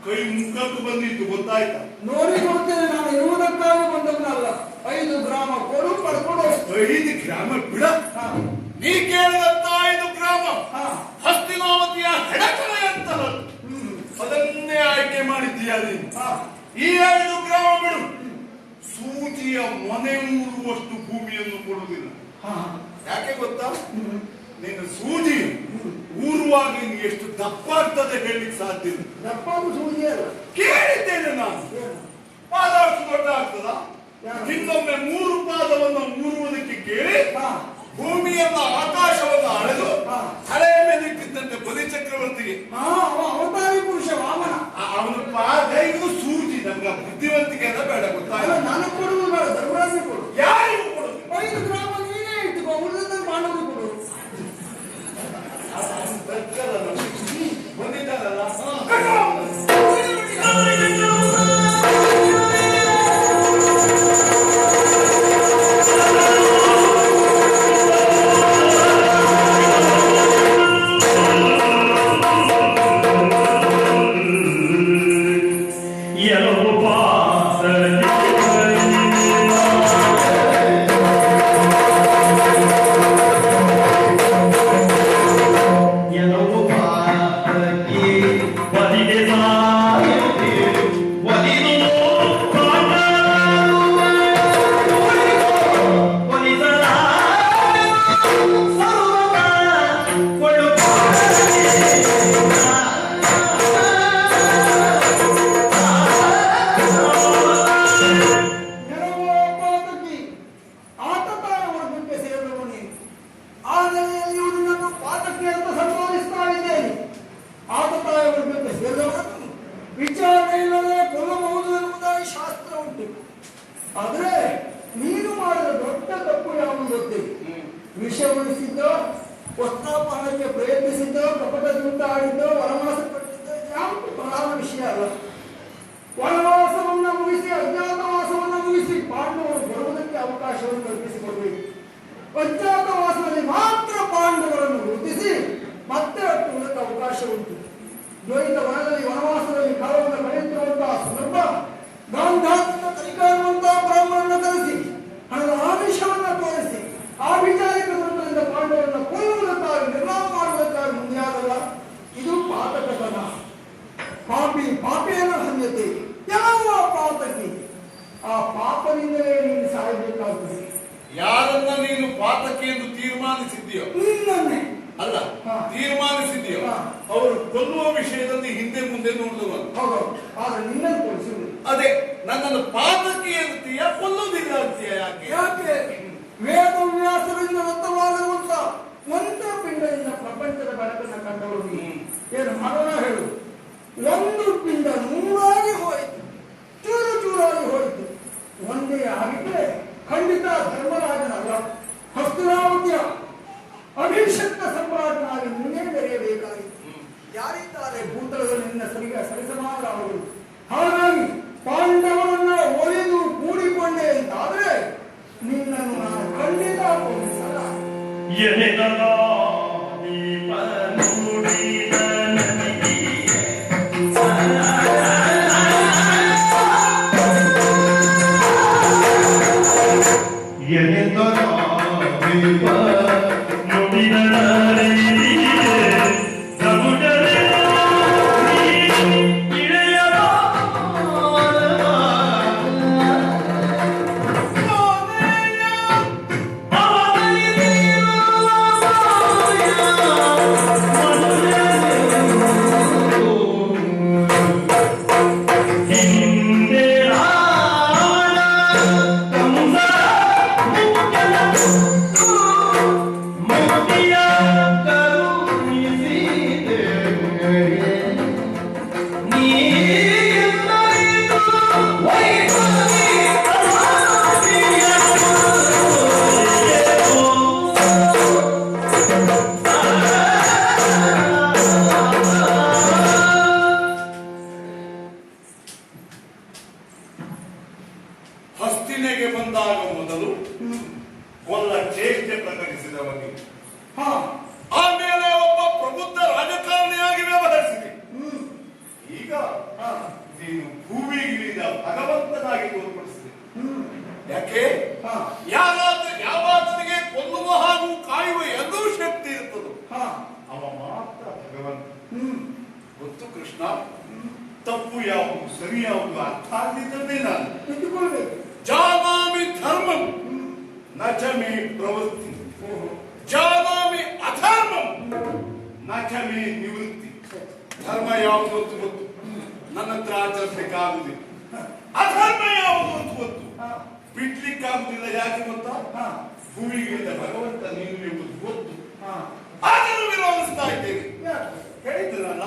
ಕೈ ಮುಖಕ್ಕೂ ಬಂದಿತ್ತು, ಗೊತ್ತಾಯ್ತಾ? ನೋಡಿ ಕೊಡ್ತೇನೆ, ನಾನು ಇರುವುದಕ್ಕಾಗಿ ಬಂದವನಲ್ಲ. 5 ಗ್ರಾಮ ಕೊಡು, ಪಡ್ಕೊಂಡು 5 ಗ್ರಾಮ ಬಿಡ. ನೀ ಕೇಳಿದಂತ 5 ಗ್ರಾಮ ಹಸ್ತಿನಾವತಿಯ ಹೆಡಕಲೆ ಅಂತಲ್ಲ, ಅದನ್ನೇ ಆಯ್ಕೆ ಮಾಡಿದ್ದೀಯ ನೀನು. ಈ 5 ಗ್ರಾಮ ಬಿಡು, ಸೂಜಿಯ ಮನೆ ಊರುವಷ್ಟು ಭೂಮಿಯನ್ನು ಕೊಡುವುದಿಲ್ಲ. ಯಾಕೆ ಗೊತ್ತಾ? ನಿನ್ನ ಸೂಜಿ ಊರುವಾಗ ಎಷ್ಟು ದಪ್ಪ ಆಗ್ತದೆ ಹೇಳಲಿಕ್ಕೆ ಸಾಧ್ಯ ಇಲ್ಲ. ದಪ್ಪ ಸೂಜಿ ಅಲ್ಲ, ಕೇಳಿದ್ದೇನೆ ನಾನು. ಪಾದ ಅಷ್ಟು ದೊಡ್ಡ ಆಗ್ತದ? ಇನ್ನೊಮ್ಮೆ 3 ಪಾದವನ್ನು ಮೂರುವುದಕ್ಕೆ ಕೇಳಿ ಭೂಮಿಯನ್ನ ಆಕಾಶವನ್ನು ಅಳೆದು ಹಳೆಯ ಮೇಲೆ ಇಟ್ಟಿದ್ದಂತೆ ಬಲಿ ಚಕ್ರವರ್ತಿಗೆ. ಅವತಾರಿ ಪುರುಷ ವಾಮನ. ಅವನು ಪಾದ ಇದು ಸೂಜಿ. ನಮ್ಗೆ ಬುದ್ಧಿವಂತಿಕೆ ಎಲ್ಲ ಬೇಡ, ಗೊತ್ತಾಗ ನಾನು ಕೊಡುವುದು ಬೇಡ, ಧರ್ಮರಾಜ ಕೊಡು. ಯಾರಿಗೂ ಕೊಡುದು? 5 ಗ್ರಾಮ ನೀನೇ ಇಟ್ಟುಕೋ, ಉಳಿದ ಮಾಡೋದು ಕೊಡು. ಬಂದಿದ್ದಾರಲ್ಲ ವಿಚಾರಣೆ ಇಲ್ಲದೆ ಕೊಲ್ಲಬಹುದು ಎನ್ನುವುದಾಗಿ ಶಾಸ್ತ್ರ ಉಂಟು. ಆದ್ರೆ ನೀನು ಮಾಡಿದ ದೊಡ್ಡ ತಪ್ಪು ಯಾವುದು ಗೊತ್ತಿಲ್ಲ. ವಿಷ ಉಳಿಸಿದ್ದೋ, ವಸ್ತ್ರಾಪಹರಣಕ್ಕೆ ಪ್ರಯತ್ನಿಸಿದ್ದೋ, ಕಪಟ ಜೂಟ ಆಡಿದ್ದೋ, ವನವಾಸ ಪಟ್ಟಿದ್ದೋ ಯಾವುದು ಪ್ರಧಾನ ವಿಷಯ ಅಲ್ಲ. ವನವಾಸವನ್ನ ಮುಗಿಸಿ ಅಜ್ಞಾತವಾಸವನ್ನ ಮುಗಿಸಿ ಪಾಂಡವರು ಬರುವುದಕ್ಕೆ ಅವಕಾಶವನ್ನು ಕಲ್ಪಿಸಿಕೊಡಬೇಕು. ಅಜ್ಞಾತವಾಸದಲ್ಲಿ ಮಾತ್ರ ಪಾಂಡವರನ್ನು ಗುರುತಿಸಿ ಮತ್ತೆ ಹತ್ತುವುದಕ್ಕೆ ಅವಕಾಶ ಉಂಟು. ದ್ವೈತ ವನದಲ್ಲಿ ವನವಾಸದಲ್ಲಿ ಕಾಲವನ್ನು ಕಳೆಯುತ್ತಿರುವಂತಹ ಸಂದರ್ಭ ಗಾಂಧಾರವನ್ನು ಕಲಿಕಾರುವಂತಹ ಬ್ರಾಹ್ಮಣನ ಕರೆಸಿ ಹಣದ ಆಮಿಷವನ್ನು ತೋರಿಸಿ ಆಭಿಚಾರಿಕ ತಂತ್ರದಿಂದ ಪಾಂಡವರನ್ನು ಕೊಲ್ಲುವುದಕ್ಕಾಗಿ ನಿರ್ನಾಮ ಮಾಡುವುದಕ್ಕಾಗಿ ಮುಂದೆಯಾಗಲ್ಲ. ಇದು ಪಾತಕತನ. ಪಾಪಿಯನ ಸಂಗತಿ. ಯಾವ ಪಾತಕಿ? ಆ ಪಾಪದಿಂದಲೇ ನೀನು ಸಾಯಬೇಕಾಗುತ್ತದೆ. ಯಾರನ್ನ ನೀನು ಪಾತಕಿ ಎಂದು ತೀರ್ಮಾನಿಸಿದ್ದೀಯೋ? ನಿನ್ನನ್ನೇ ಅಲ್ಲ, ತೀರ್ಮಾನಿಸಿದ್ದೀಯೋ ಅವರು ಕೊಲ್ಲುವ ವಿಷಯದಲ್ಲಿ ಹಿಂದೆ ಮುಂದೆ ನೋಡಿದವರು. ಹೌದು, ಆದ್ರೆ ನಿನ್ನನ್ನು ಕೊಲಿಸುವುದು. ಅದೇ ನನ್ನನ್ನು ಪಾತಕಿ ಅಂತೀಯ, ಕೊಲ್ಲುವುದಿಲ್ಲ ಅಂತೀಯ. ಯಾಕೆ? ವೇದವ್ಯಾಸರಿಂದ ದತ್ತವಾಗಿರುವಂತ ಮಂತ್ರಪಿಂಡದಿಂದ ಪ್ರಪಂಚದ ಬೆಳಕನ್ನು ಕಂಡವರು ಏನು ಮಾಡೋಣ ಹೇಳು. ಒಂದು ಪಿಂಡ 100 ಹೋಯಿತು, ಚೂರು ಚೂರಾಗಿ ಹೋಯಿತು. ಒಂದೇ ಆಗಿದ್ರೆ ಖಂಡಿತ ಧರ್ಮರಾಜನಲ್ಲ, ಹಸ್ತಿನಾವತಿಯ ಅಭಿಷಕ್ತ ಸಮ್ರಾಟನಾಗಿ ನಿನ್ನೆ ಬೆರೆಯಬೇಕಾಗಿತ್ತು. ಯಾರಿದ್ದಾರೆ ಭೂತಳದಲ್ಲಿ ನಿನ್ನ ಸರಿಸಮಾನರಾದರು? ಹಾಗಾಗಿ ಪಾಂಡವರನ್ನ ಒಲಿದು ಕೂಡಿಕೊಂಡೆ ಅಂತಾದ್ರೆ ನಿನ್ನನ್ನು ನಾನು ಖಂಡಿತ ಹೋಗಿಸಲ್ಲ. ಿ ಮಾತ್ರ ಭಗವಂತ. ಹ್ಮ್ ಗೊತ್ತು ಕೃಷ್ಣ, ತಪ್ಪು ಯಾವುದು ಸರಿ ಯಾವುದು ಅರ್ಥ ಆಗದಿದ್ದನ್ನೇ ನಾನು ಇಟ್ಟುಕೊಳ್ಬೇಕು. ಜಾನಾಮಿ ಧರ್ಮಂ ನ ಚ ಮೇ ಪ್ರವೃತ್ತಿ, ಜಾನಾಮಿ ಅಧರ್ಮಂ ನ ಚ ಮೇ ನಿವೃತ್ತಿ. ಧರ್ಮ ಯಾವುದು ಅಂತ ಗೊತ್ತು, ನನ್ನ ಹತ್ರ ಆಚರಿಸಬೇಕಾಗುವುದಿಲ್ಲ. ಅಧರ್ಮ ಯಾವುದು ಅಂತ ಗೊತ್ತು, ಬಿಡ್ಲಿಕ್ಕಾಗುವುದಿಲ್ಲ. ಯಾಕೆ ಗೊತ್ತಾ? ಭೂಮಿಗಿಳಿದ ಭಗವಂತ ನೀನು ಎಂಬುದು ಗೊತ್ತು, ಆದರೂ ವಿರೋಧಿಸ್ತಾ ಇದ್ದೇನೆ. ಹೇಳಿದ್ರಲ್ಲ,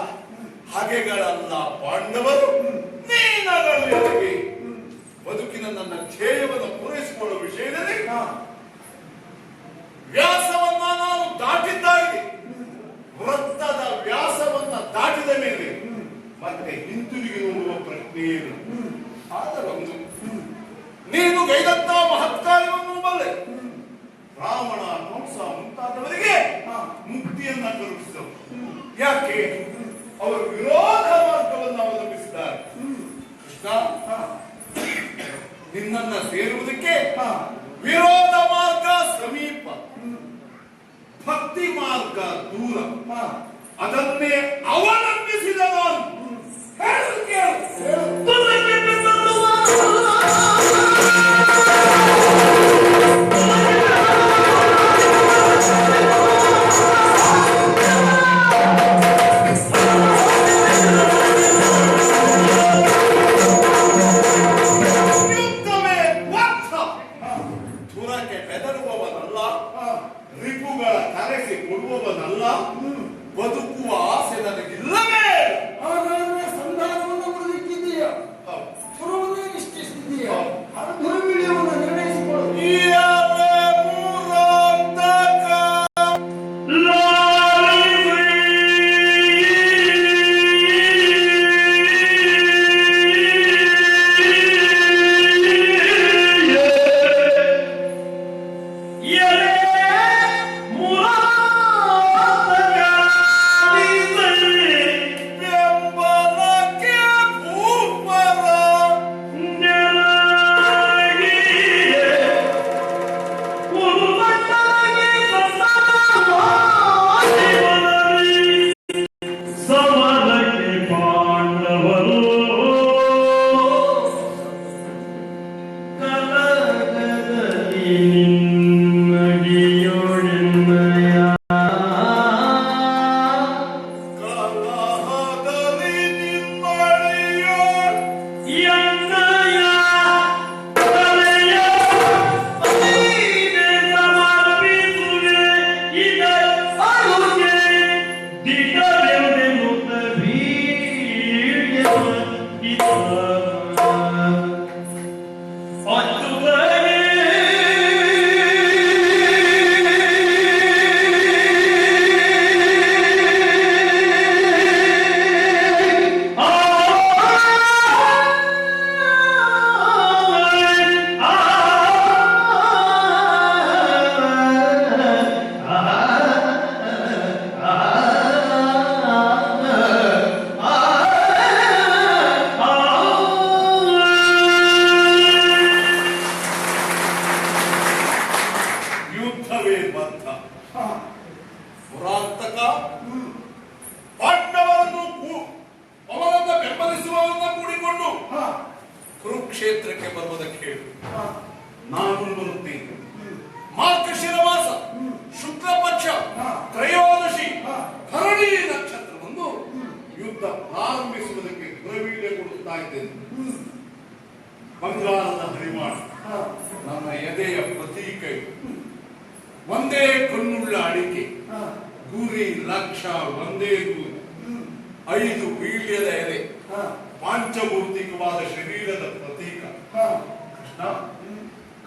ಹಾಗೆಗಳಲ್ಲ ಪಾಂಡವರು, ನೀನಗಳು ಎಲ್ಲಿಗೆ? ಬದುಕಿನ ನನ್ನ ಧ್ಯೇಯವನ್ನು ಪೂರೈಸಿಕೊಳ್ಳುವ ವಿಷಯದಲ್ಲಿ ವ್ಯಾಸವನ್ನ ನಾನು ದಾಟಿದ್ದಾಗಿದೆ. ವೃತ್ತದ ವ್ಯಾಸವನ್ನ ದಾಟಿದ ಮೇಲೆ ಮತ್ತೆ ಹಿಂತಿರುಗಿ ನೋಡುವ ಪ್ರಶ್ನೆ ಏನು? ಆದರೊಂದು, ನೀನು ಗೈದಂತ ಮಹತ್ಕಾರ್ಯವನ್ನು ಬಲ್ಲೆ. ರಾವಣ, ಕಂಸ ಮುಂತಾದವರಿಗೆ ಮುಕ್ತಿಯನ್ನ ಕರುಣಿಸಿದವು. ಯಾಕೆ? ಅವರು ವಿರೋಧ ಮಾರ್ಗವನ್ನು ಅವಲಂಬಿಸಿದ್ದಾರೆ. ಕೃಷ್ಣ, ನಿನ್ನನ್ನ ಸೇರುವುದಕ್ಕೆ ವಿರೋಧ ಮಾರ್ಗ ಸಮೀಪ, ಭಕ್ತಿ ಮಾರ್ಗ ದೂರ. ಅದನ್ನೇ ಅವಲಂಬಿಸಿದ ನಾನು. ಹೇಳು ಕೇಳು. ರಿಪುಗಳ ಕರೆಸಿ ಕೊಡುವವನಲ್ಲ. ಬದುಕುವ ಆಸೆ ನನಗಿಲ್ಲವೇ? ಹಾಗಾದ್ರೆ ಸಂಧಾನವನ್ನು ಮುರಿದಿಕ್ಕಿದ್ದೀಯ, ಪುರವನ್ನೇ ನಿಷ್ಠಿಸಿದ್ದೀಯ, ದುರ್ವಿಳಿಯವನ್ನು ನಿರ್ಣಯಿಸಿಕೊಳ್ಳು. ಪುರಾಂತಕ ಪಾಂಡವರನ್ನು ಅವರನ್ನ ಬೆಂಬಲಿಸುವವರನ್ನ ಕೂಡಿಕೊಂಡು ಕುರುಕ್ಷೇತ್ರಕ್ಕೆ ಬರುವುದಕ್ಕೆ ಹೇಳು. ನಾನು ಬರುತ್ತೇನೆ. ಮಾರ್ಗಶಿರ ಮಾಸ ಶುಕ್ಲ ಪಕ್ಷ ತ್ರಯೋದಶಿ ಭರಣಿ ನಕ್ಷತ್ರವನ್ನು ಯುದ್ಧ ಪ್ರಾರಂಭಿಸುವುದಕ್ಕೆ ದುರವೀಳ್ಯ ಕೊಡುತ್ತಾ ಇದ್ದೇನೆ. ಬಂಗಾರದ ಹರಿಮಾಣ ನನ್ನ ಎದೆಯ ಪ್ರತೀಕ, ಒಂದೇ ಕಣ್ಣುಳ್ಳ ಅಡಿಕೆ, ಗುರಿ ಲಕ್ಷ್ಯ ಒಂದೇ ಗುರಿ, 5 ವೀಳ್ಯದ ಎಲೆ, ಪಾಂಚಮೂರ್ತಿಕವಾದ ಶರೀರದ ಪ್ರತೀಕ. ಕೃಷ್ಣ,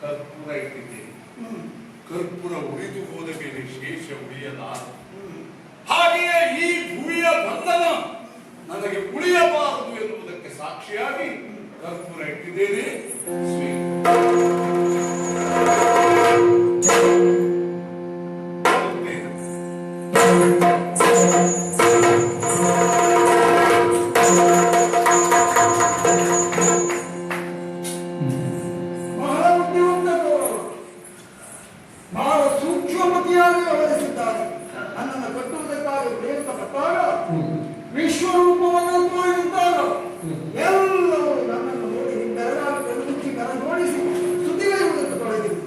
ಕರ್ಪೂರ ಇಟ್ಟಿದ್ದೇನೆ. ಕರ್ಪೂರ ಉರಿದು ಹೋದ ಮೇಲೆ ಶೇಷ ಉಳಿಯಲಾರ. ಹಾಗೆಯೇ ಈ ಭೂಮಿಯ ಬಂಧನ ನನಗೆ ಉಳಿಯಬಾರದು ಎನ್ನುವುದಕ್ಕೆ ಸಾಕ್ಷಿಯಾಗಿ ಕರ್ಪೂರ ಇಟ್ಟಿದ್ದೇನೆ. ಬಹಳ ಸೂಕ್ಷ್ಮಮತಿಯಾಗಿ ವ್ಯವಹರಿಸಿದ್ದಾರೆ. ನನ್ನನ್ನು ಕಟ್ಟುವುದಕ್ಕಾಗಿ ವಿಶ್ವರೂಪವನ್ನು ತೋರಿಸಿದ್ದಾಗ ಎಲ್ಲರೂ ನನ್ನನ್ನು ನೋಡಿ ಬೆರಗಾಗಿ ಕಣ್ಣುಚ್ಚಿ ಕರಗೋಡಿಸಿ ಸುದ್ದಿಗೈಯುವುದಕ್ಕೆ ತೊಡಗಿದರು.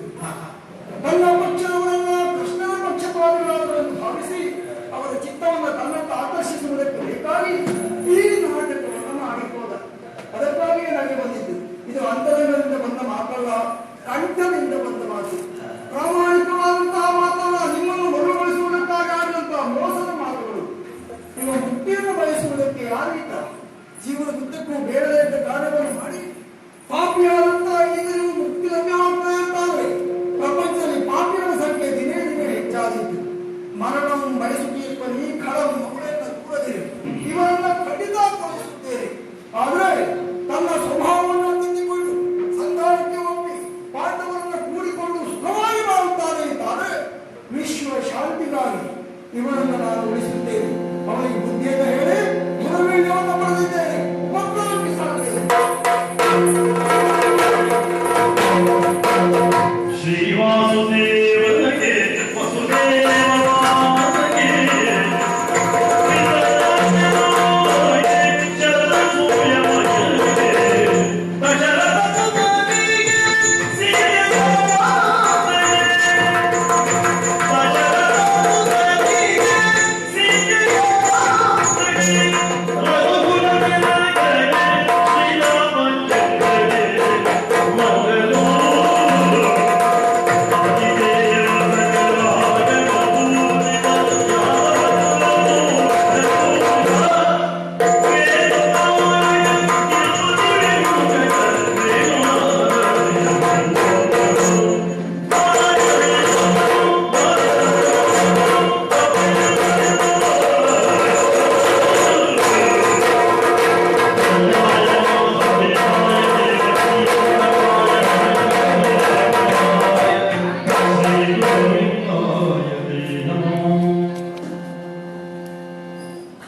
ತನ್ನ ಪಕ್ಷದವರನ್ನ ಕೃಷ್ಣನ ಪಕ್ಷಪಾತಿಗಳಾದರೆಂದು ಭಾವಿಸಿ ಅವರ ಚಿತ್ತವನ್ನು ತನ್ನತ್ತ ಆಕರ್ಷಿಸುವುದಕ್ಕೆ ಬೇಕಾಗಿ ಈ ನಾಟಕವನ್ನು ಮಾಡಿಕೋದ. ಅದಕ್ಕಾಗಿಯೇ ನನಗೆ ಬಂದಿದ್ದು. ಇದು ಅಂತರಂಗದಿಂದ ಬಂದ ಮಾತಲ್ಲ, ಕಂಠದಿಂದ ಬಂದ ಮಾತು. ಪ್ರಾಮಾಣಿಕವಾದಂತಹ ಮಾತಲ್ಲ, ನಿಮ್ಮನ್ನು ಮರುಗೊಳಿಸುವುದಕ್ಕಾಗಿ ಆಡಿದಂತಹ ಮೋಸದ ಮಾತುಗಳು. ನಿಮ್ಮ ಮುಕ್ತಿಯನ್ನು ಬಯಸುವುದಕ್ಕೆ ಯಾರಿಲ್ಲ. ಜೀವನದುದ್ದಕ್ಕೂ ಬೇಡದೇ ಇದ್ದ ಕಾರ್ಯವನ್ನು ಮಾಡಿ ಪಾಪಿಯಾದಂತಹ ಈಗ ನೀವು ಮುಕ್ತಿ ಲಭ್ಯವಾಗ್ತಾ ಇರ್ತಾರೆ. ಪ್ರಪಂಚದಲ್ಲಿ ಪಾಪಿಗಳ ಸಂಖ್ಯೆ ದಿನೇ ದಿನೇ ಹೆಚ್ಚಾದಿತ್ತು. ಮರಣವನ್ನು ಬಯಸುತ್ತೀರ್ಪ ಈ